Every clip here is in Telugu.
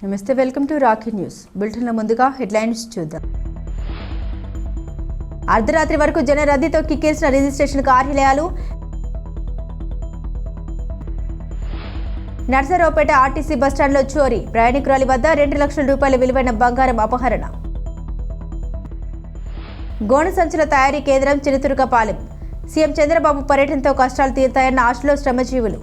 నమస్తే, వెల్కమ్ టు రాఖీ న్యూస్. బులెటిన్ల ముందుగా హెడ్లైన్స్ చూద్దాం. అర్ధరాత్రి వరకు జన రద్దీతో కిక్కేసిన రిజిస్ట్రేషన్ కార్యాలయాలు. నర్సరావుపేట ఆర్టీసీ బస్టాండ్లో చోరీ. ప్రయాణికురాలి వద్ద 2 లక్షల రూపాయల విలువైన బంగారం అపహరణ. గోనె సంచుల తయారీ కేంద్రం చిలుతురుకపాలెం. సీఎం చంద్రబాబు పర్యటనతో కష్టాలు తీరుతాయన్న ఆశలో శ్రమజీవులు.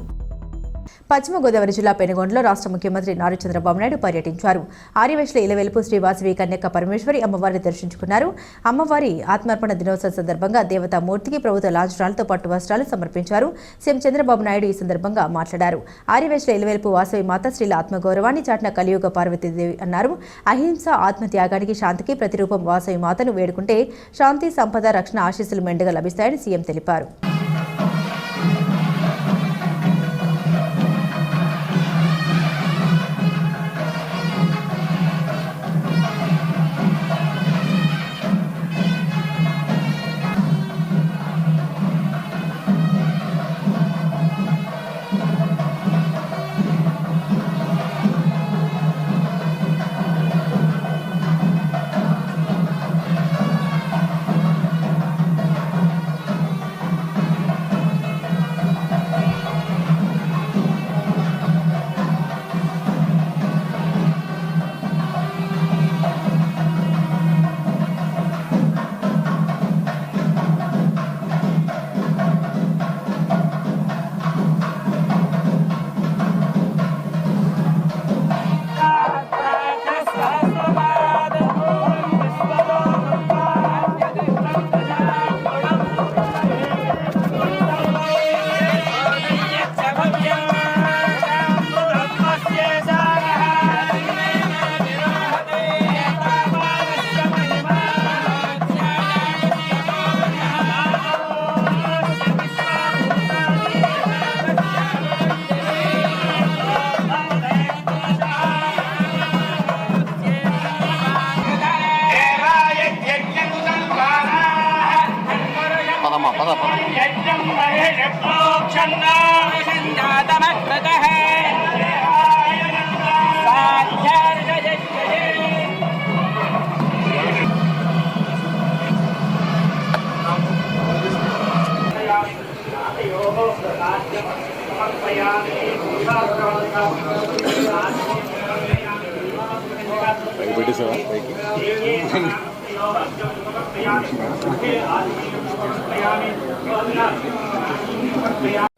పశ్చిమ గోదావరి జిల్లా పెనుగొండలో రాష్ట్ర ముఖ్యమంత్రి నారా చంద్రబాబు నాయుడు పర్యటించారు. ఆర్యవేశ్ల ఇలవెలుపు శ్రీ వాసవి కన్యక పరమేశ్వరి అమ్మవారిని దర్శించుకున్నారు. అమ్మవారి ఆత్మార్పణ దినోత్సవం సందర్భంగా దేవతామూర్తికి ప్రభుత్వ లాంఛనాలతో పట్టు వస్త్రాలు సమర్పించారు. సీఎం చంద్రబాబు నాయుడు ఈ సందర్భంగా మాట్లాడారు. ఆర్యవేశ్ల ఇలవెలుపు వాసవి మాత శ్రీల ఆత్మగౌరవాన్ని చాటిన కలియుగ పార్వతీదేవి అన్నారు. అహింస, ఆత్మత్యాగానికి, శాంతికి ప్రతిరూపం వాసవి మాతను వేడుకుంటే శాంతి, సంపద, రక్షణ ఆశీస్సులు మెండుగా లభిస్తాయని సీఎం తెలిపారు.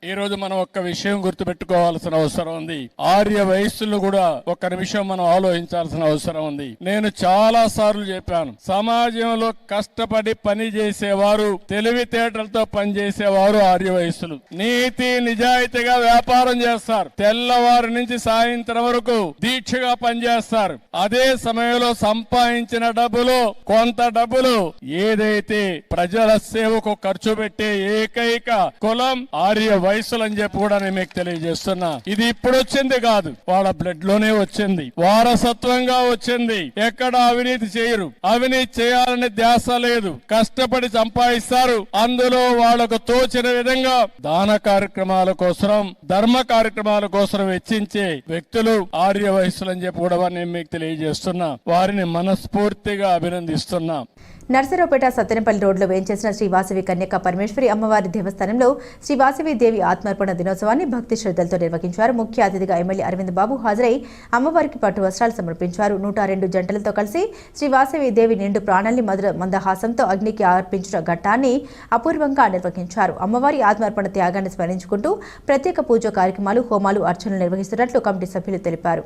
ఈ రోజు మనం ఒక్క విషయం గుర్తుపెట్టుకోవాల్సిన అవసరం ఉంది. ఆర్య వయస్సులు కూడా ఒక్క నిమిషం మనం ఆలోచించాల్సిన అవసరం ఉంది. నేను చాలా సార్లు చెప్పాను, సమాజంలో కష్టపడి పని చేసేవారు, తెలివితేటలతో పనిచేసేవారు ఆర్య వయస్సులు. నీతి నిజాయితీగా వ్యాపారం చేస్తారు. తెల్లవారి నుంచి సాయంత్రం వరకు దీక్షగా పనిచేస్తారు. అదే సమయంలో సంపాదించిన డబ్బులు, కొంత డబ్బులు ఏదైతే ప్రజల సేవకు ఖర్చు పెట్టే ఏకైక కులం ఆర్య వయస్సులు అని చెప్పి కూడా నేను మీకు తెలియజేస్తున్నా. ఇది ఇప్పుడు వచ్చింది కాదు, వాళ్ళ బ్లడ్ లోనే వచ్చింది, వారసత్వంగా వచ్చింది. ఎక్కడ అవినీతి చేయరు, అవినీతి చేయాలని ధ్యాస లేదు, కష్టపడి సంపాదిస్తారు. అందులో వాళ్లకు తోచిన విధంగా దాన కార్యక్రమాల కోసం, ధర్మ కార్యక్రమాల కోసం వెచ్చించే వ్యక్తులు ఆర్య వయస్సులు అని చెప్పి కూడా నేను మీకు తెలియజేస్తున్నా. వారిని మనస్ఫూర్తిగా అభినందిస్తున్నా. నర్సరావుపేట సత్తెనపల్లి రోడ్లో వేంచేసిన శ్రీ వాసవి కన్యక పరమేశ్వరి అమ్మవారి దేవస్థానంలో శ్రీ వాసవి దేవి ఆత్మార్పణ దినోత్సవాన్ని భక్తి శ్రద్ధలతో నిర్వహించారు. ముఖ్య అతిథిగా ఎమ్మెల్యే అరవింద్ బాబు హాజరై అమ్మవారికి పట్టు వస్త్రాలు సమర్పించారు. 102 జంటలతో కలిసి శ్రీ వాసవి దేవి నిండు ప్రాణాన్ని మందహాసంతో అగ్నికి అర్పించిన ఘట్టాన్ని అపూర్వంగా నిర్వహించారు. అమ్మవారి ఆత్మార్పణ త్యాగాన్ని స్మరించుకుంటూ ప్రత్యేక పూజ కార్యక్రమాలు, హోమాలు, అర్చనలు నిర్వహిస్తున్నట్లు కమిటీ సభ్యులు తెలిపారు.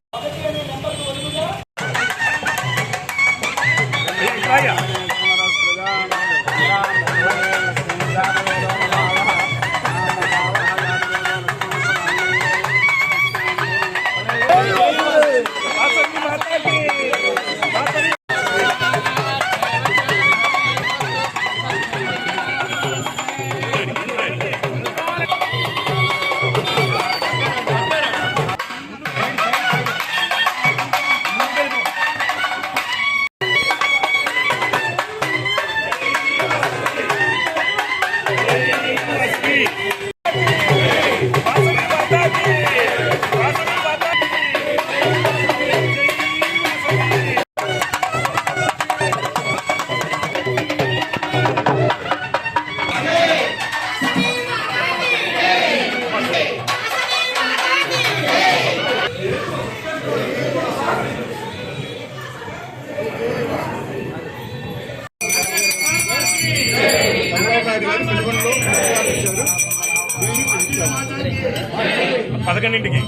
11ంటికి.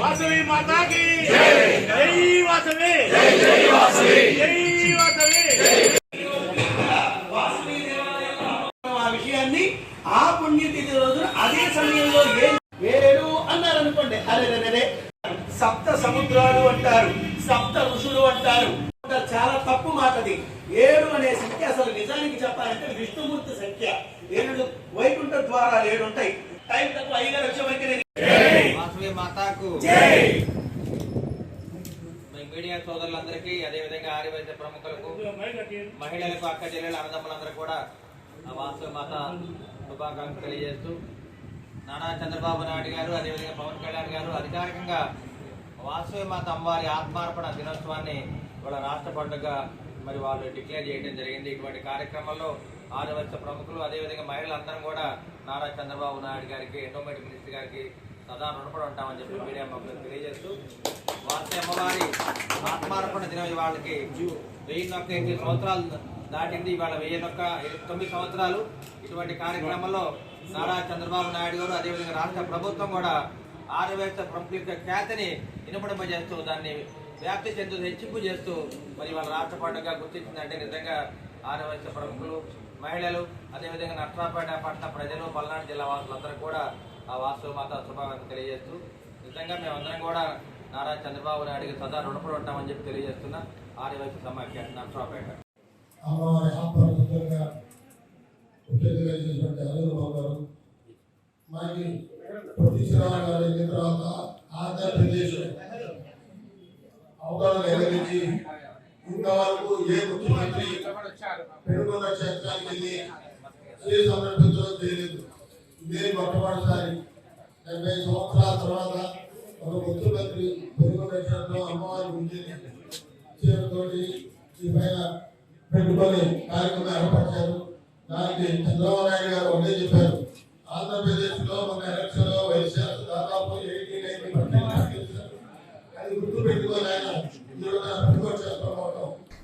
వాసవి మాతాకి జై వాసవి జై వాసవి జై వాసవి. ఆ విషయాన్ని ఆ పుణ్యతిథి రోజున అదే సమయంలో వేరు అన్నారు అనుకోండి. అరే సప్త సముద్రాలు అంటారు, సప్త ఋషులు అంటారు. చాలా తప్పు మాటది. 7 అనే సంఖ్య అసలు నిజానికి చెప్పాలంటే విష్ణుమూర్తి సంఖ్య. 7 వైకుంఠ ద్వారాలు 7 ఉంటాయి. టైం తక్కువ అయ్యగారు వచ్చేవరకు వాసవి మాతాకు మీడియా సోదరులందరికీ, అదేవిధంగా ఆర్యవైద్య ప్రముఖులకు, మహిళలకు, అక్క చెల్లెలు, అన్నదమ్ములందరూ కూడా వాసవి మాత శుభాకాంక్షలు తెలియజేస్తూ, నారా చంద్రబాబు నాయుడు గారు, అదేవిధంగా పవన్ కళ్యాణ్ గారు అధికారికంగా వాసవి మాత అమ్మవారి ఆత్మార్పణ దినోత్సవాన్ని వాళ్ళ రాష్ట్ర పండుగ మరి వాళ్ళు డిక్లేర్ చేయడం జరిగింది. ఇటువంటి కార్యక్రమంలో ఆర్యవైశ్య ప్రముఖులు, అదేవిధంగా మహిళలందరం కూడా నారా చంద్రబాబు నాయుడు గారికి, ఎండోమెంట్ మినిస్టర్ గారికి సదా రుణపడి ఉంటామని చెప్పి మీడియా మమ్మల్ని తెలియజేస్తూ, వాసవి అమ్మవారి ఆత్మార్పణ దినం వాళ్ళకి 1008 సంవత్సరాలు దాటింది. ఇవాళ 1009 సంవత్సరాలు. ఇటువంటి కార్యక్రమంలో నారా చంద్రబాబు నాయుడు గారు, అదేవిధంగా రాష్ట్ర ప్రభుత్వం కూడా ఆర్యవైశ్య ప్రముఖుల యొక్క ఖ్యాతిని ఇనుమడింపజేస్తూ, దాన్ని వ్యాప్తి చెందుతూ, హెచ్చింపు చేస్తూ మరి వాళ్ళ రాష్ట్ర పండుగ గుర్తించిందంటే నిజంగా ఆర్యవైశ్య ప్రముఖులు, మహిళలు, అదేవిధంగా నర్సరావుపేట పట్టణ ప్రజలు, పల్నాడు జిల్లా వాసులందరూ కూడా ఆ వాసవి మాత శుభాకాంక్షలు తెలియజేస్తూ, నిజంగా మేమందరం కూడా నారా చంద్రబాబు నాయుడికి సదా రుణపడి ఉంటామని చెప్పి తెలియజేస్తున్న ఆర్యవైశ్య సమాఖ్య నర్సరావుపేట. అమ్మవారి ఆత్మహత్యంగా చేసినటువంటి అరుణబాబు గారు మనకి ప్రతిశ్రామ గారు అయిన తర్వాత ఆంధ్రప్రదేశ్ అవగాహన ఎదిరించి ఇంతవరకు ఏ ముఖ్యమంత్రి పెనుగొండ క్షేత్రానికి వెళ్ళి శ్రీ సందర్భించడం చేయలేదు. ఇదే మొట్టమొదటిసారి 70 సంవత్సరాల తర్వాత ఒక ముఖ్యమంత్రి పెనుగొండ క్షేత్రంలో అమ్మవారి గురించి చేయడంతోటి ఈ పైన పెట్టుకొని కార్యక్రమం ఏర్పరిచారు. దానికి చంద్రబాబు నాయుడు గారు ఒకటే చెప్పారు, ఆంధ్రప్రదేశ్ లో మన ఎలక్షన్ లో వైఎస్ఆర్ దాదాపు 89% అది గుర్తు పెట్టుకొని ఆయన పెట్టుకోవచ్చు.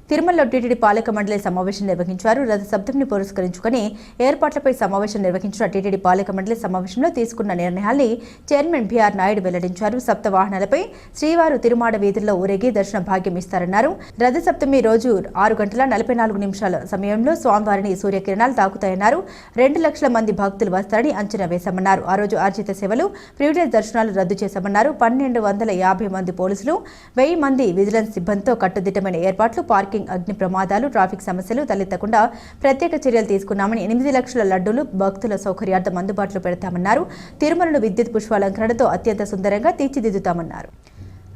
తిరుమలలో టీటీడీ పాలక మండలి సమావేశం నిర్వహించారు. రథ సప్తమిని పురస్కరించుకుని ఏర్పాట్లపై సమావేశం నిర్వహించిన టీటీడీ పాలక మండలి సమావేశంలో తీసుకున్న నిర్ణయాల్ని చైర్మన్ బీఆర్ నాయుడు వెల్లడించారు. సప్త వాహనాలపై శ్రీవారు తిరుమాడ వీధుల్లో ఊరేగి దర్శన భాగ్యం ఇస్తారన్నారు. రథ సప్తమి రోజు 6:44 సమయంలో స్వామివారిని సూర్యకిరణాలు తాకుతాయన్నారు. 2 లక్షల మంది భక్తులు వస్తారని అంచనా వేశామన్నారు. ఆ రోజు ఆర్జిత సేవలు, ప్రివిలేజ్ దర్శనాలు రద్దు చేశామన్నారు. 1250 మంది పోలీసులు, 1000 మంది విజిలెన్స్ సిబ్బందితో కట్టుదిట్టమైన ఏర్పాట్లు, పార్కింగ్, అగ్ని ప్రమాదాలు, ట్రాఫిక్ సమస్యలు తలెత్తకుండా ప్రత్యేక చర్యలు తీసుకున్నామని, 8 లక్షల లడ్డూలు భక్తుల సౌకర్యార్థం అందుబాటులో పెడతామన్నారు. తిరుమలను విద్యుత్ పుష్పాలంకరణతో అత్యంత సుందరంగా తీర్చిదిద్దుతామన్నారు.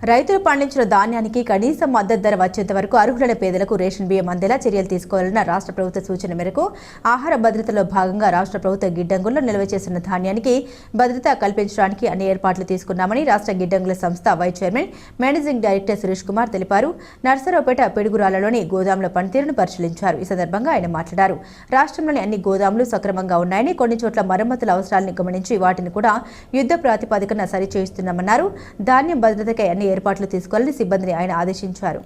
రైతులు పండించిన ధాన్యానికి కనీస మద్దతు ధర వచ్చేంత వరకు అర్హులైన పేదలకు రేషన్ బియ్యం అందేలా చర్యలు తీసుకోవాలన్న రాష్ట్ర ప్రభుత్వ సూచన మేరకు ఆహార భద్రతలో భాగంగా రాష్ట్ర ప్రభుత్వ గిడ్డంగుల్లో నిల్వ చేసిన ధాన్యానికి భద్రత కల్పించడానికి అన్ని ఏర్పాట్లు తీసుకున్నామని రాష్ట్ర గిడ్డంగుల సంస్థ vice chairman, managing director Suresh Kumar తెలిపారు. నర్సరావుపేట పిడుగురాలలోని గోదాముల పనితీరును పరిశీలించారు. ఈ సందర్భంగా ఆయన మాట్లాడారు. రాష్ట్రంలోని అన్ని గోదాములు సక్రమంగా ఉన్నాయని, కొన్ని చోట్ల మరమ్మతుల అవసరాలను గమనించి వాటిని కూడా యుద్ధ ప్రాతిపదికన సరిచేయిస్తున్నామన్నారు. ధాన్యం భద్రతకై అన్ని ఏర్పాట్లు తీసుకోవాలని సిబ్బందిని ఆయన ఆదేశించారు.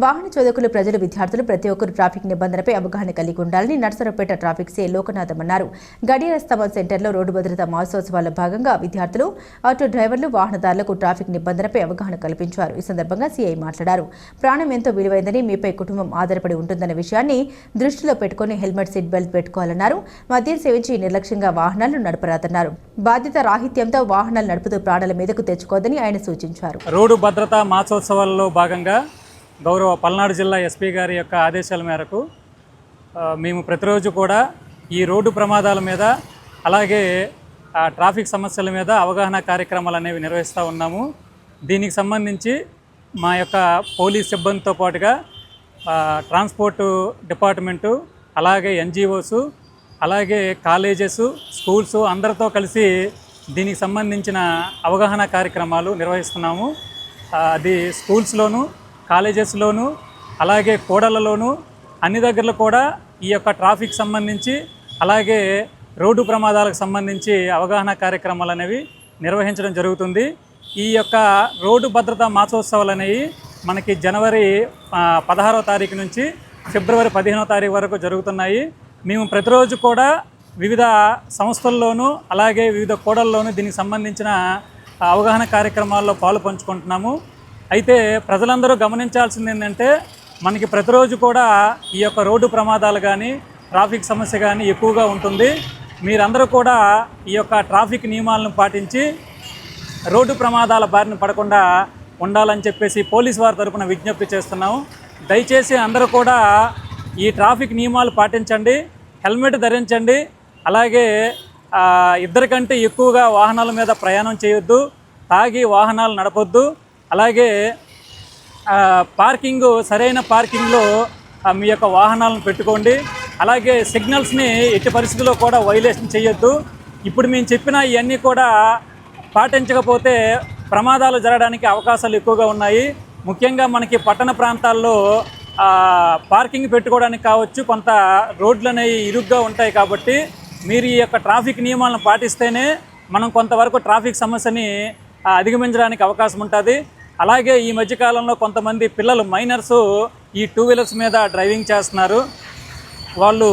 వాహన చోదకులు, ప్రజలు, విద్యార్థులు ప్రతి ఒక్కరు ట్రాఫిక్ నిబంధనలపై అవగాహన కలిగి ఉండాలని నర్సరావుపేట ట్రాఫిక్ సీఐ లోకనాథం అన్నారు. గడియార స్తంభం సెంటర్లో రోడ్డు భద్రతా మాసోత్సవాల్లో భాగంగా విద్యార్థులు, ఆటో డ్రైవర్లు, వాహనదారులకు ట్రాఫిక్ నిబంధనలపై అవగాహన కల్పించారు. ఈ సందర్భంగా సీఐ మాట్లాడారు. ప్రాణం ఎంతో విలువైందని, మీపై కుటుంబం ఆధారపడి ఉంటుందన్న విషయాన్ని దృష్టిలో పెట్టుకుని హెల్మెట్, సీట్ బెల్ట్ పెట్టుకోవాలన్నారు. మద్యం సేవించి నిర్లక్ష్యంగా వాహనాలు నడపరాదన్నారు. బాధ్యత రాహిత్యంతో వాహనాలు నడుపుతూ ప్రాణాల మీదకు తెచ్చుకోవద్దని ఆయన సూచించారు. రోడ్డు భద్రతా మాసోత్సవాల్లో భాగంగా గౌరవ పల్నాడు జిల్లా ఎస్పీ గారి యొక్క ఆదేశాల మేరకు మేము ప్రతిరోజు కూడా ఈ రోడ్డు ప్రమాదాల మీద, అలాగే ట్రాఫిక్ సమస్యల మీద అవగాహన కార్యక్రమాలు అనేవి నిర్వహిస్తూ ఉన్నాము. దీనికి సంబంధించి మా యొక్క పోలీస్ సిబ్బందితో పాటుగా ట్రాన్స్పోర్ట్ డిపార్ట్మెంటు, అలాగే ఎన్జిఓస్, అలాగే కాలేజెస్, స్కూల్స్ అందరితో కలిసి దీనికి సంబంధించిన అవగాహన కార్యక్రమాలు నిర్వహిస్తున్నాము. అది స్కూల్స్లోను, కాలేజెస్లోను, అలాగే కూడళ్లలోను, అన్ని దగ్గరలో కూడా ఈ యొక్క ట్రాఫిక్ సంబంధించి, అలాగే రోడ్డు ప్రమాదాలకు సంబంధించి అవగాహన కార్యక్రమాలు అనేవి నిర్వహించడం జరుగుతుంది. ఈ యొక్క రోడ్డు భద్రతా మాసోత్సవాలు అనేవి మనకి జనవరి 16వ తారీఖు నుంచి ఫిబ్రవరి 15వ తారీఖు వరకు జరుగుతున్నాయి. మేము ప్రతిరోజు కూడా వివిధ సంస్థల్లోనూ అలాగే వివిధ కూడల్లోనూ దీనికి సంబంధించిన అవగాహన కార్యక్రమాల్లో పాలు పంచుకుంటున్నాము. అయితే ప్రజలందరూ గమనించాల్సింది ఏంటంటే మనకి ప్రతిరోజు కూడా ఈ యొక్క రోడ్డు ప్రమాదాలు కానీ ట్రాఫిక్ సమస్య కానీ ఎక్కువగా ఉంటుంది. మీరందరూ కూడా ఈ యొక్క ట్రాఫిక్ నియమాలను పాటించి రోడ్డు ప్రమాదాల బారిన పడకుండా ఉండాలని చెప్పేసి పోలీసు వారి తరపున విజ్ఞప్తి చేస్తున్నాము. దయచేసి అందరూ కూడా ఈ ట్రాఫిక్ నియమాలు పాటించండి, హెల్మెట్ ధరించండి, అలాగే ఇద్దరికంటే ఎక్కువగా వాహనాల మీద ప్రయాణం చేయొద్దు, తాగి వాహనాలు నడపొద్దు, అలాగే సరైన పార్కింగ్లో మీ యొక్క వాహనాలను పెట్టుకోండి. అలాగే సిగ్నల్స్ని ఎట్టి పరిస్థితుల్లో కూడా వైలేషన్ చేయొద్దు. ఇప్పుడు మేము చెప్పిన ఇవన్నీ కూడా పాటించకపోతే ప్రమాదాలు జరగడానికి అవకాశాలు ఎక్కువగా ఉన్నాయి. ముఖ్యంగా మనకి పట్టణ ప్రాంతాల్లో పార్కింగ్ పెట్టుకోవడానికి కావచ్చు, కొంత రోడ్లు అనేవి ఇరుగ్గా ఉంటాయి. కాబట్టి మీరు ఈ యొక్క ట్రాఫిక్ నియమాలను పాటిస్తేనే మనం కొంతవరకు ట్రాఫిక్ సమస్యని అధిగమించడానికి అవకాశం ఉంటుంది. అలాగే ఈ మధ్యకాలంలో కొంతమంది పిల్లలు మైనర్స్ ఈ 2 వీలర్స్ మీద డ్రైవింగ్ చేస్తున్నారు. వాళ్ళు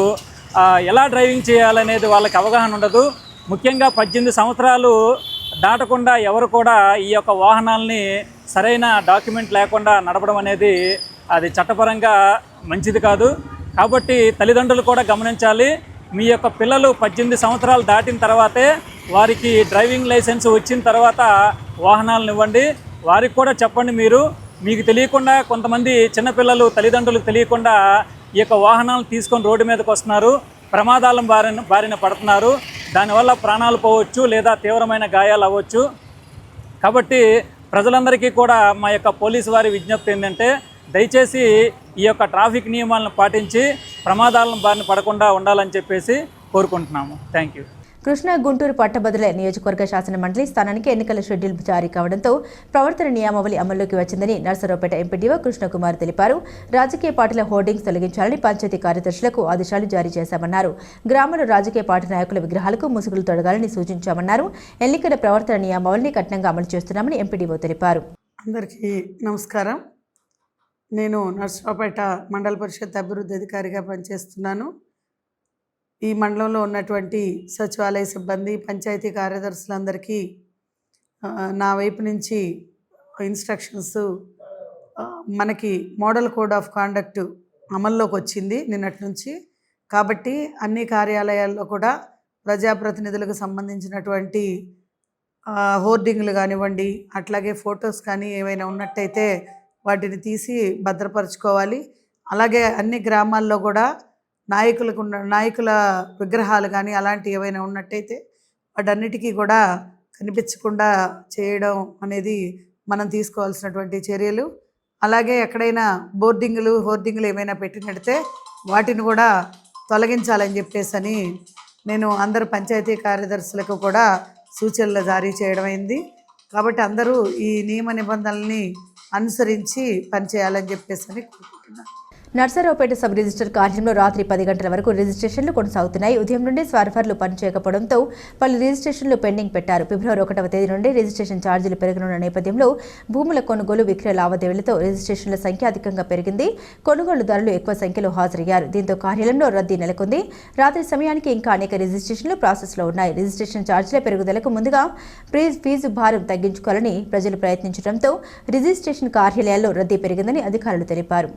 ఎలా డ్రైవింగ్ చేయాలనేది వాళ్ళకి అవగాహన ఉండదు. ముఖ్యంగా 18 సంవత్సరాలు దాటకుండా ఎవరు కూడా ఈ యొక్క వాహనాలని సరైన డాక్యుమెంట్ లేకుండా నడపడం అనేది అది చట్టపరంగా మంచిది కాదు. కాబట్టి తల్లిదండ్రులు కూడా గమనించాలి. మీ యొక్క పిల్లలు 18 సంవత్సరాలు దాటిన తర్వాతే వారికి డ్రైవింగ్ లైసెన్స్ వచ్చిన తర్వాత వాహనాలను ఇవ్వండి. వారికి కూడా చెప్పండి. మీకు తెలియకుండా కొంతమంది చిన్నపిల్లలు తల్లిదండ్రులకు తెలియకుండా ఈ యొక్క వాహనాలను తీసుకొని రోడ్డు మీదకి వస్తున్నారు, ప్రమాదాల బారిన పడుతున్నారు. దానివల్ల ప్రాణాలు పోవచ్చు లేదా తీవ్రమైన గాయాలు అవ్వచ్చు. కాబట్టి ప్రజలందరికీ కూడా మా యొక్క పోలీసు వారి విజ్ఞప్తి ఏంటంటే దయచేసి ఈ యొక్క ట్రాఫిక్ నియమాలను పాటించి ప్రమాదాలను బారిన పడకుండా ఉండాలని చెప్పేసి కోరుకుంటున్నాము. Thank you. కృష్ణా గుంటూరు పట్టభద్రుల నియోజకవర్గ శాసన మండలి స్థానానికి ఎన్నికల షెడ్యూల్ జారీ కావడంతో ప్రవర్తన నియమావళి అమల్లోకి వచ్చిందని నర్సరావుపేట ఎంపీడీఓ కృష్ణకుమార్ తెలిపారు. రాజకీయ పార్టీల హోర్డింగ్స్ తొలగించాలని పంచాయతీ కార్యదర్శులకు ఆదేశాలు జారీ చేశామన్నారు. గ్రామంలో రాజకీయ పార్టీ నాయకుల విగ్రహాలకు ముసుగులు తొడగాలని సూచించామన్నారు. ఎన్నికల ప్రవర్తన నియమావళిని కఠినంగా అమలు చేస్తున్నామని ఎంపీడీఓ తెలిపారు. అందరికీ నమస్కారం. నేను నర్సరావుపేట మండల పరిషత్ అభివృద్ధి అధికారిగా పనిచేస్తున్నాను. ఈ మండలంలో ఉన్నటువంటి సచివాలయ సిబ్బంది, పంచాయతీ కార్యదర్శులందరికీ నా వైపు నుంచి ఇన్స్ట్రక్షన్స్, మనకి మోడల్ కోడ్ ఆఫ్ కాండక్ట్ అమల్లోకి వచ్చింది నిన్నటి నుంచి. కాబట్టి అన్ని కార్యాలయాల్లో కూడా ప్రజాప్రతినిధులకు సంబంధించినటువంటి హోర్డింగ్లు కానివ్వండి, అట్లాగే ఫొటోస్ కానీ ఏవైనా ఉన్నట్టయితే వాటిని తీసి భద్రపరచుకోవాలి. అలాగే అన్ని గ్రామాల్లో కూడా నాయకుల విగ్రహాలు కానీ అలాంటివి ఏవైనా ఉన్నట్టయితే వాటన్నిటికీ కూడా కనిపించకుండా చేయడం అనేది మనం తీసుకోవాల్సినటువంటి చర్యలు. అలాగే ఎక్కడైనా హోర్డింగ్లు ఏమైనా పెట్టినట్టే వాటిని కూడా తొలగించాలని చెప్పేసి నేను అందరు పంచాయతీ కార్యదర్శులకు కూడా సూచనలు జారీ చేయడం అయింది. కాబట్టి అందరూ ఈ నియమ నిబంధనల్ని అనుసరించి పనిచేయాలని చెప్పేసి కోరుకుంటున్నాను. నర్సరావుపేట సబ్ రిజిస్టర్ కార్యాలయంలో రాత్రి 10 గంటల వరకు రిజిస్ట్రేషన్లు కొనసాగుతున్నాయి. ఉదయం నుండి సర్వర్లు పనిచేయకపోవడంతో పలు రిజిస్ట్రేషన్లు పెండింగ్ పెట్టారు. ఫిబ్రవరి 1వ తేదీ నుండి రిజిస్ట్రేషన్ ఛార్జీలు పెరగనున్న నేపథ్యంలో భూముల కొనుగోలు విక్రయ లావాదేవీలతో రిజిస్ట్రేషన్ల సంఖ్య అధికంగా పెరిగింది. కొనుగోలుదారులు ఎక్కువ సంఖ్యలో హాజరయ్యారు. దీంతో కార్యాలయంలో రద్దీ నెలకొంది. రాత్రి సమయానికి ఇంకా అనేక రిజిస్ట్రేషన్లు ప్రాసెస్లో ఉన్నాయి. రిజిస్ట్రేషన్ ఛార్జీల పెరుగుదలకు ముందుగా ఫీజు భారం తగ్గించుకోవాలని ప్రజలు ప్రయత్నించడంతో రిజిస్ట్రేషన్ కార్యాలయాల్లో రద్దీ పెరిగిందని అధికారులు తెలిపారు.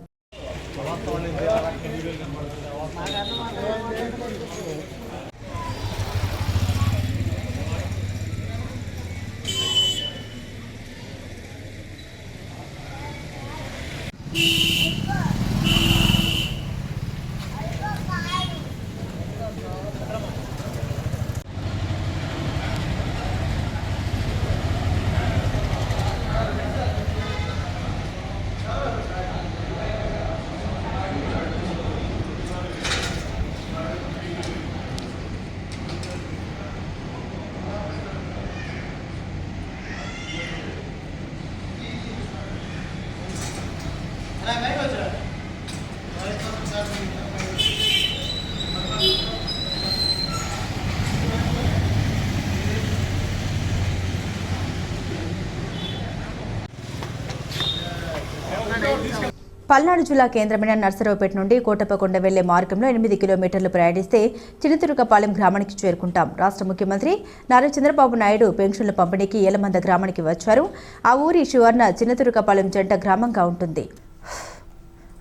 పల్నాడు జిల్లా కేంద్రమైన నర్సరావుపేట నుండి కోటప్పకొండ వెళ్లే మార్గంలో 8 కిలోమీటర్లు ప్రయాణిస్తే చినతురుకపాలెం గ్రామానికి చేరుకుంటాం. రాష్ట్ర ముఖ్యమంత్రి నారా చంద్రబాబు నాయుడు పెన్షన్ల పంపిణీకి ఏలమంద గ్రామానికి వచ్చారు. ఆ ఊరి శివార్న చినతురుకపాలెం జంట గ్రామంగా ఉంటుంది.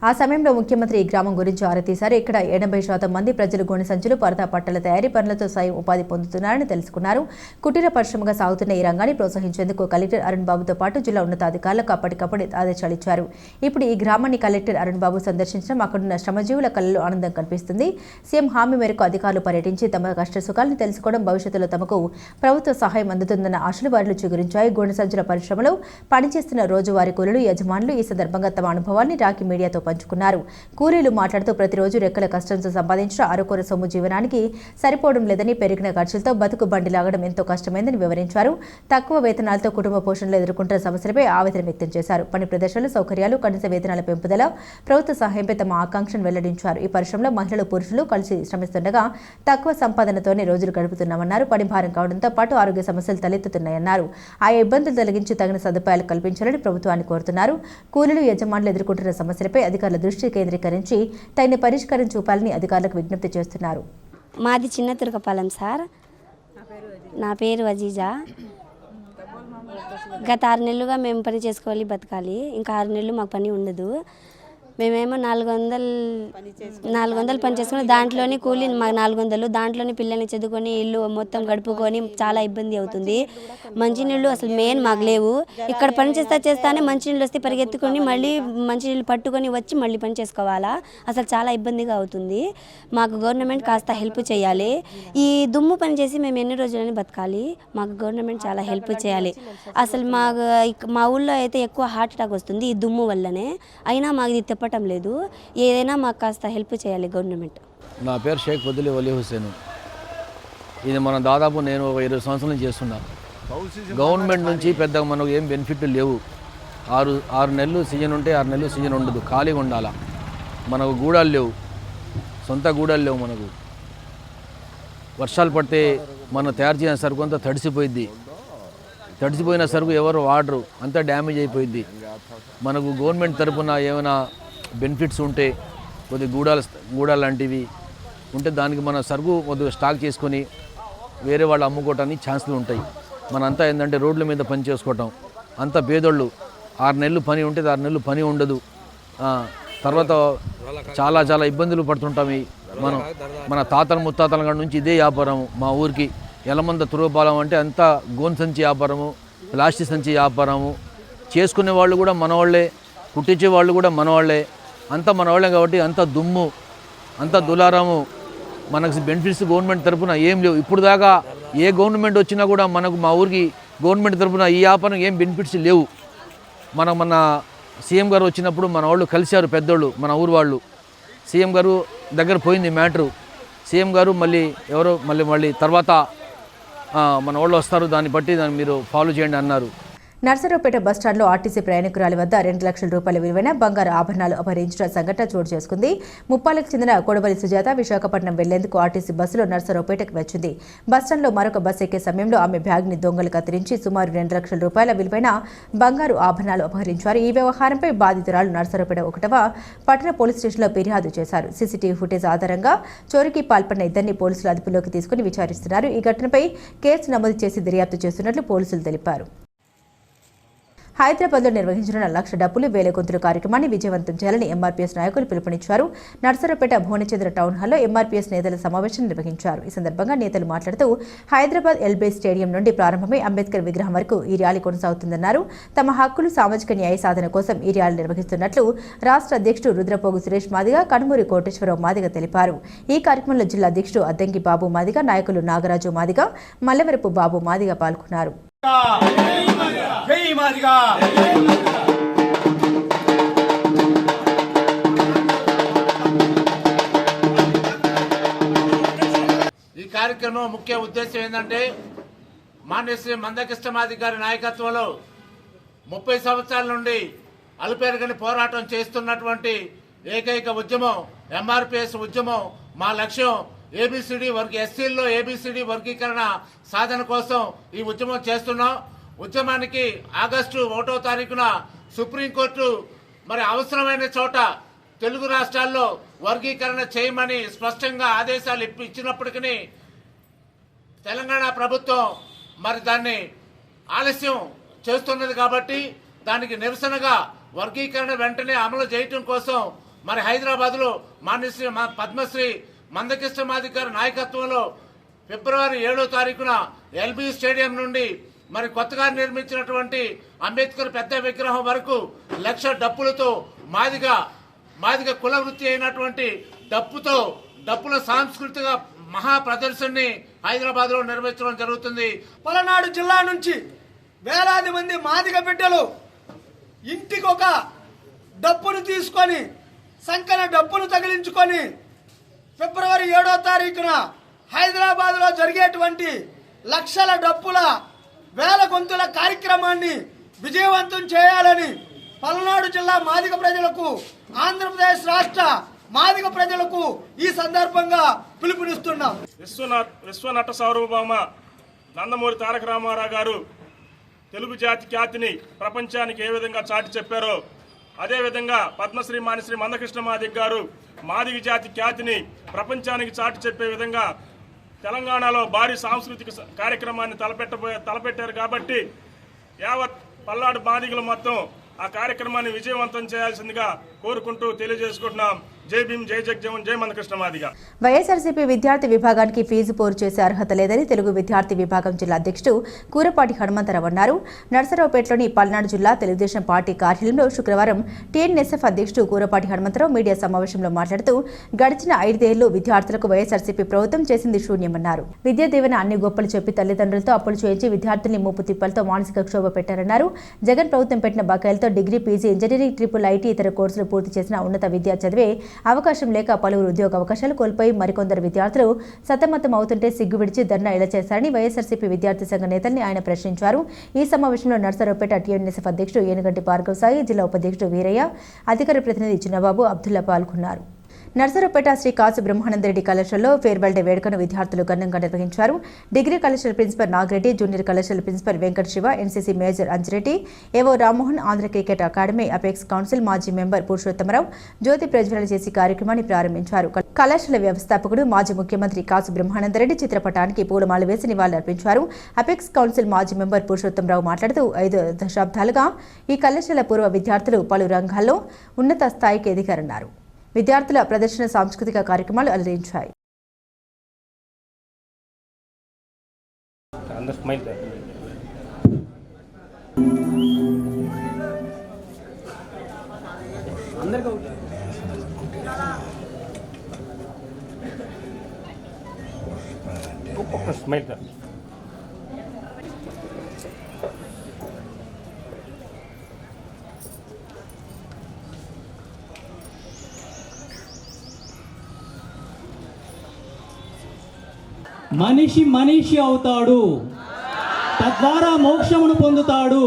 ఆ సమయంలో ముఖ్యమంత్రి ఈ గ్రామం గురించి ఆరా తీశారు. ఇక్కడ 80% మంది ప్రజలు గోనె సంచులు, పరదా పట్టల తయారీ పనులతో స్వయం ఉపాధి పొందుతున్నారని తెలుసుకున్నారు. కుటీర పరిశ్రమగా సాగుతున్న ఈ రంగాన్ని ప్రోత్సహించేందుకు కలెక్టర్ అరుణ్ బాబుతో పాటు జిల్లా ఉన్నతాధికారులకు అప్పటికప్పుడు ఆదేశాలు ఇచ్చారు. ఇప్పుడు ఈ గ్రామాన్ని కలెక్టర్ అరుణ్ బాబు సందర్శించడం అక్కడున్న శ్రమజీవుల కళ్ళలో ఆనందం కనిపిస్తుంది. సీఎం హామీ మేరకు అధికారులు పర్యటించి తమ కష్ట సుఖాలను తెలుసుకోవడం, భవిష్యత్తులో తమకు ప్రభుత్వ సహాయం అందుతుందన్న ఆశలు వారిలో చిగురించాయి. గోనె సంచుల పరిశ్రమలో పనిచేస్తున్న రోజువారీ కూలీలు, యజమానులు ఈ సందర్భంగా తమ అనుభవాన్ని రాఖీ మీడియాతో పంచుకున్నారు. కూలీలు మాట్లాడుతూ ప్రతిరోజు రెక్కల కష్టంతో సంపాదించిన అరకొర సొమ్ము జీవనానికి సరిపోవడం లేదని, పెరిగిన ఖర్చులతో బతుకు బండి లాగడం ఎంతో కష్టమైందని వివరించారు. తక్కువ వేతనాలతో కుటుంబ పోషణలో ఎదుర్కొంటున్న సమస్యలపై ఆవేదన వ్యక్తం చేశారు. పని ప్రదర్శనలు, సౌకర్యాలు, కనీస వేతనాల పెంపుదల, ప్రభుత్వ సహాయంపై తమ ఆకాంక్షను వెల్లడించారు. ఈ పరిశ్రమలో మహిళలు, పురుషులు కలిసి శ్రమిస్తుండగా తక్కువ సంపాదనతోనే రోజులు గడుపుతున్నామన్నారు. పని భారం కావడంతో పాటు ఆరోగ్య సమస్యలు తలెత్తుతున్నాయన్నారు. ఆయా ఇబ్బందులు తొలగించి తగిన సదుపాయాలు కల్పించాలని ప్రభుత్వాన్ని కోరుతున్నారు. కూలీలు, యజమానులు ఎదుర్కొంటున్న సమస్యలపై అధికారుల దృష్టి కేంద్రీకరించి తగిన పరిష్కారం చూపాలని అధికారులకు విజ్ఞప్తి చేస్తున్నారు. మాది చిన్నతురకపాలెం సార్. నా పేరు అజీజా. గత 6 నెలలుగా మేము పని చేసుకోవాలి, బతకాలి. ఇంకా 6 నెలలు మాకు పని ఉండదు. మేమేమో 400 పని చేసుకుని దాంట్లోనే కూలి మాకు 400, దాంట్లోనే పిల్లల్ని చదువుకొని ఇల్లు మొత్తం గడుపుకొని చాలా ఇబ్బంది అవుతుంది. మంచినీళ్ళు అసలు మెయిన్ మాకు లేవు. ఇక్కడ పని చేస్తానే మంచినీళ్ళు వస్తే పరిగెత్తుకొని మళ్ళీ మంచినీళ్ళు పట్టుకొని వచ్చి మళ్ళీ పని చేసుకోవాలా. అసలు చాలా ఇబ్బందిగా అవుతుంది. మాకు గవర్నమెంట్ కాస్త హెల్ప్ చేయాలి. ఈ దుమ్ము పని చేసి మేము ఎన్ని రోజులని బతకాలి. మాకు గవర్నమెంట్ చాలా హెల్ప్ చేయాలి. అసలు మా ఊళ్ళో అయితే ఎక్కువ హార్ట్ అటాక్ వస్తుంది ఈ దుమ్ము వల్లనే. అయినా మాకు ఇది చెప్పటం లేదు. ఏదైనా మాకు కాస్త హెల్ప్ చేయాలి గవర్నమెంట్. నా పేరు షేక్ వదిలి వలీ హుసేన్. ఇది మనం దాదాపు నేను ఒక 20 సంవత్సరాల నుంచి చేస్తున్నా. గవర్నమెంట్ నుంచి పెద్దగా మనకు ఏం బెనిఫిట్ లేవు. 6 నెలలు సీజన్ ఉంటే 6 నెలలు సీజన్ ఉండదు, ఖాళీగా ఉండాలా. మనకు గూడాలు లేవు, సొంత గూడాలు లేవు. మనకు వర్షాలు పడితే మనం తయారు చేసిన సరుకు అంతా తడిసిపోయిద్ది. తడిసిపోయిన సరుకు ఎవరు వాడరు, అంతా డ్యామేజ్ అయిపోయిద్ది. మనకు గవర్నమెంట్ తరఫున ఏమైనా బెనిఫిట్స్ ఉంటే కొద్ది గూడాలు లాంటివి ఉంటే దానికి మన సరుకు కొద్దిగా స్టాక్ చేసుకొని వేరే వాళ్ళు అమ్ముకోవటానికి ఛాన్సులు ఉంటాయి. మనంతా ఏంటంటే రోడ్ల మీద పని చేసుకోవటం, అంతా పేదోళ్ళు. 6 నెలలు పని ఉంటే 6 నెలలు పని ఉండదు. తర్వాత చాలా ఇబ్బందులు పడుతుంటాం. మన తాతల ముత్తాతల కాడ నుంచి ఇదే వ్యాపారం. మా ఊరికి ఎలమంద తురుపాలెం అంటే అంతా గోన్ సంచి వ్యాపారము, ప్లాస్టిక్ సంచి వ్యాపారము. చేసుకునే వాళ్ళు కూడా మనవాళ్లే, కుట్టించే వాళ్ళు కూడా మనవాళ్లే, అంతా మనవాళ్లే. కాబట్టి అంత దుమ్ము, అంత దులారము. మనకు బెనిఫిట్స్ గవర్నమెంట్ తరఫున ఏం లేవు. ఇప్పుడు దాకా ఏ గవర్నమెంట్ వచ్చినా కూడా మనకు మా ఊరికి గవర్నమెంట్ తరఫున ఈ వ్యాపారం ఏం బెనిఫిట్స్ లేవు. మన సీఎం గారు వచ్చినప్పుడు మన వాళ్ళు కలిశారు, పెద్దోళ్ళు, మన ఊరు వాళ్ళు. సీఎం గారు దగ్గర పోయింది మ్యాటరు. సీఎం గారు మళ్ళీ తర్వాత మన వాళ్ళు వస్తారు, దాన్ని బట్టి మీరు ఫాలో చేయండి అన్నారు. నర్సరావుపేట బస్టాండ్లో ఆర్టీసీ ప్రయాణికురాలి వద్ద 2 లక్షల రూపాయల విలువైన బంగారు ఆభరణాలు అపహరించిన సంఘటన చోటు చేసుకుంది. ముప్పాలకు చెందిన కొడవలి సుజాత విశాఖపట్నం వెళ్లేందుకు ఆర్టీసీ బస్సులో నర్సరావుపేటకు వచ్చింది. బస్టాండ్లో మరొక బస్సు ఎక్కే సమయంలో ఆమె బ్యాగ్ని దొంగలు కత్తిరించి సుమారు 2 లక్షల రూపాయల విలువైన బంగారు ఆభరణాలు అపహరించారు. ఈ వ్యవహారంపై బాధితురాలు నర్సరావుపేట 1వ పట్టణ పోలీస్ స్టేషన్లో ఫిర్యాదు చేశారు. సీసీటీవీ ఫుటేజ్ ఆధారంగా చోరీకి పాల్పడిన ఇద్దరిని పోలీసులు అదుపులోకి తీసుకుని విచారిస్తున్నారు. ఈ ఘటనపై కేసు నమోదు చేసి దర్యాప్తు చేస్తున్నట్లు పోలీసులు తెలిపారు. హైదరాబాద్లో నిర్వహించిన 1 లక్ష డబ్బులు వేల గొంతుల కార్యక్రమాన్ని విజయవంతం చేయాలని ఎంఆర్పీఎస్ నాయకులు పిలుపునిచ్చారు. నర్సరావుపేట భువనచంద్ర టౌన్ హాల్లో ఎంఆర్పీఎస్ నేతల సమావేశం నిర్వహించారు. ఈ సందర్భంగా నేతలు మాట్లాడుతూ హైదరాబాద్ ఎల్బీ స్టేడియం నుండి ప్రారంభమై అంబేద్కర్ విగ్రహం వరకు ఈ ర్యాలీ కొనసాగుతుందన్నారు. తమ హక్కులు, సామాజిక న్యాయ సాధన కోసం ఈ ర్యాలీ నిర్వహిస్తున్నట్లు రాష్ట్ర అధ్యక్షుడు రుద్రపోగు సురేష్ మాదిగ, కనుమూరి కోటేశ్వరరావు మాదిగ తెలిపారు. ఈ కార్యక్రమంలో జిల్లా అధ్యక్షుడు అద్దంకి బాబు మాదిగ, నాయకులు నాగరాజు మాదిగ, మల్లవరపు బాబు మాదిగ పాల్గొన్నారు. ఈ కార్యక్రమం ముఖ్య ఉద్దేశం ఏంటంటే మాన్య శ్రీ మందకృష్ణ మాదిగ గారి నాయకత్వంలో 30 సంవత్సరాల నుండి అలుపెరగని పోరాటం చేస్తున్నటువంటి ఏకైక ఉద్యమం ఎంఆర్పిఎస్ ఉద్యమం. మా లక్ష్యం ఏబిసిడి ఎస్సీల్లో ఏబిసిడి వర్గీకరణ సాధన కోసం ఈ ఉద్యమం చేస్తున్నాం. ఉద్యమానికి ఆగస్టు 1వ తారీఖున సుప్రీంకోర్టు మరి అవసరమైన చోట తెలుగు రాష్ట్రాల్లో వర్గీకరణ చేయమని స్పష్టంగా ఆదేశాలు ఇచ్చినప్పటికీ తెలంగాణ ప్రభుత్వం మరి దాన్ని ఆలస్యం చేస్తున్నది. కాబట్టి దానికి నిరసనగా వర్గీకరణ వెంటనే అమలు చేయటం కోసం మరి హైదరాబాద్లో మాన్యశ్రీ పద్మశ్రీ మందకృష్ణ మాదిగ గారి నాయకత్వంలో ఫిబ్రవరి 7వ తారీఖున ఎల్బీ స్టేడియం నుండి మరి కొత్తగా నిర్మించినటువంటి అంబేద్కర్ పెద్ద విగ్రహం వరకు 1,00,000 డప్పులతో మాదిగ కుల వృత్తి అయినటువంటి డప్పుల సాంస్కృతిక మహా ప్రదర్శనని హైదరాబాద్లో నిర్వహించడం జరుగుతుంది. పలనాడు జిల్లా నుంచి వేలాది మంది మాదిగ బిడ్డలు ఇంటికి ఒక డప్పును తీసుకొని సంకన డప్పును తగిలించుకొని ఫిబ్రవరి 7వ తారీఖున హైదరాబాద్లో జరిగేటువంటి 1,00,000 డప్పుల వేల గొంతుల కార్యక్రమాన్ని విజయవంతం చేయాలని పల్నాడు జిల్లా మాదిగ ప్రజలకు, ఆంధ్రప్రదేశ్ రాష్ట్ర మాదిగ ప్రజలకు ఈ సందర్భంగా పిలుపునిస్తున్నాం. విశ్వనట సార్వభౌమ నందమూరి తారక రామారావు గారు తెలుగు జాతి ఖ్యాతిని ప్రపంచానికి ఏ విధంగా చాటి చెప్పారో అదేవిధంగా పద్మశ్రీ మాన్యశ్రీ మందకృష్ణ మాదిగ గారు మాదిగ జాతి ఖ్యాతిని ప్రపంచానికి చాటి చెప్పే విధంగా తెలంగాణలో భారీ సాంస్కృతిక కార్యక్రమాన్ని తలపెట్టారు. కాబట్టి యావత్ పల్నాడు మాదిగలు మొత్తం ఆ కార్యక్రమాన్ని విజయవంతం చేయాల్సిందిగా కోరుకుంటూ తెలియజేసుకుంటున్నాం. జై భీమ్, జై జగజ్జీవన్, జై మందకృష్ణ మాదిగ. వైఎస్ఆర్సీపీ విద్యార్థి విభాగానికి ఫీజు పోరు చేసే అర్హత లేదని తెలుగు విద్యార్థి విభాగం జిల్లా అధ్యక్షుడు కూరపాటి హనుమంతరావు అన్నారు. నర్సరావుపేటలోని పల్నాడు జిల్లా తెలుగుదేశం పార్టీ కార్యాలయంలో శుక్రవారం టీఎన్ఎస్ఎఫ్ అధ్యక్షుడు కూరపాటి హనుమంతరావు మీడియా సమావేశంలో మాట్లాడుతూ గడిచిన 5 ఏళ్లు విద్యార్థులకు వైఎస్ఆర్సీపీ ప్రభుత్వం చేసింది శూన్యమన్నారు. విద్యా దీవెన అన్ని గొప్పలు చెప్పి తల్లిదండ్రులతో అప్పులు చేయించి విద్యార్థుల్ని ముప్పు తిప్పలతో మానసిక క్షోభ పెట్టారన్నారు. జగన్ ప్రభుత్వం పెట్టిన బకాయిలతో degree, PG, engineering, triple IT ఇతర కోర్సులు పూర్తి చేసిన ఉన్నత విద్య చదివే అవకాశం లేక పలువురు ఉద్యోగ అవకాశాలు కోల్పోయి మరికొందరు విద్యార్థులు సతమతం అవుతుంటే సిగ్గు విడిచి ధర్నా ఇలా చేశారని వైఎస్ఆర్సీపీ విద్యార్థి సంఘ నేతల్ని ఆయన ప్రశ్నించారు. ఈ సమావేశంలో నర్సరావుపేట టీఎన్ఎస్ఎఫ్ అధ్యక్షుడు ఏనుగంటి భార్గవ్ సాయి, జిల్లా ఉపాధ్యక్షుడు వీరయ్య, అధికార ప్రతినిధి చిన్నబాబు, అబ్దుల్లా పాల్గొన్నారు. నర్సరావుపేట శ్రీ కాసు బ్రహ్మానందరెడ్డి కళాశాలలో ఫేర్వెల్ డే వేడుకను విద్యార్థులు ఘనంగా నిర్వహించారు. డిగ్రీ కళాశాల ప్రిన్సిపల్ నాగిరెడ్డి, జూనియర్ కళాశాల principal Venkata Siva, NCC major Anjireddy, AO Rammohan, Andhra cricket academy apex council మాజీ మెంబర్ పురుషోత్తమరావు జ్యోతి ప్రజ్వలన చేసి కార్యక్రమాన్ని ప్రారంభించారు. కళాశాల వ్యవస్థాపకుడు మాజీ ముఖ్యమంత్రి కాసు బ్రహ్మానందరెడ్డి చిత్రపటానికి పూలమాల వేసి నివాళులర్పించారు. అపెక్స్ కౌన్సిల్ మాజీ మెంబర్ పురుషోత్తమరావు మాట్లాడుతూ 5 దశాబ్దాలుగా ఈ కళాశాల పూర్వ విద్యార్థులు పలు రంగాల్లో ఉన్నత స్థాయికి ఎదిగారన్నారు. విద్యార్థుల ప్రదర్శన సాంస్కృతిక కార్యక్రమాలు అలరించాయి. మనిషి అవుతాడు, తద్వారా మోక్షమును పొందుతాడు.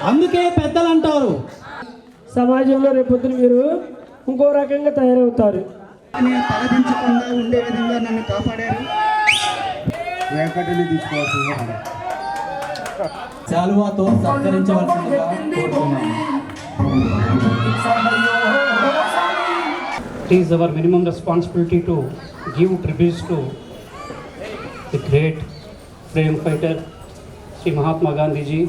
అందుకే పెద్దలు అంటారు సమాజంలో రేపొద్దున మీరు ఇంకో రకంగా తయారవుతారు. తలదించకుండా ఉండే విధంగా నన్ను కాపాడారు. వెంకటని తీసుకోవాల్సిందిగా శాలువాతో సత్కరించవలసిందిగా కోరుతున్నాను. It is our minimum responsibility to give tributes to the great freedom fighter Sri Mahatma Gandhi ji.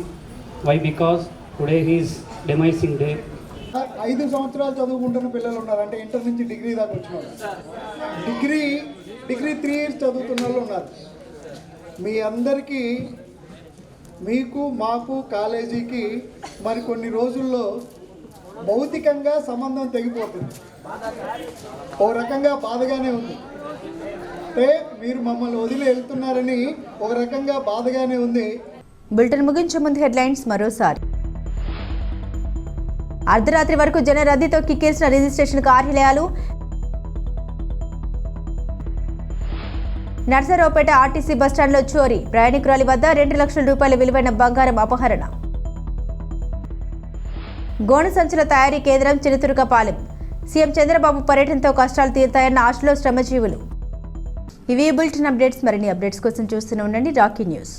Why? Because today his demising day. 5 సంవత్సరాలు చదువుకుంటున్న పిల్లలు ఉన్నారు, అంటే ఇంటర్ నుంచి డిగ్రీ దాకా వచ్చిన వాళ్ళు. డిగ్రీ 3 years చదువుతున్న వాళ్ళు ఉన్నారు. మీ అందరికీ, మీకు, మాకు, కాలేజీకి మరి కొన్ని రోజుల్లో భౌతికంగా సంబంధం తెగిపోతుంది. ఓ రకంగా బాధగానే ఉంది. అంటే మీరు మమ్మల్ని వదిలి వెళ్తున్నారని ఒక రకంగా బాధగానే ఉంది. బులెటిన్ ముగించే ముందు హెడ్లైన్స్ మరోసారి. అర్ధరాత్రి వరకు జన రద్దీతో కిక్కిరిసిన రిజిస్ట్రేషన్ కార్యాలయాలు. నర్సరావుపేట ఆర్టీసీ బస్టాండ్లో చోరీ, ప్రయాణికురాలి వద్ద 2 లక్షల రూపాయల విలువైన బంగారం అపహరణ. గోను సంచుల తయారీ కేంద్రం చిరుతురుకపాలెం, సీఎం చంద్రబాబు పర్యటనతో కష్టాలు తీరుతాయన్న ఆశలో శ్రమజీవులు. ఇవి బులెటిన్ అప్డేట్స్. మరిన్ని అప్డేట్స్ కోసం చూస్తూనే ఉండండి రాకీ న్యూస్.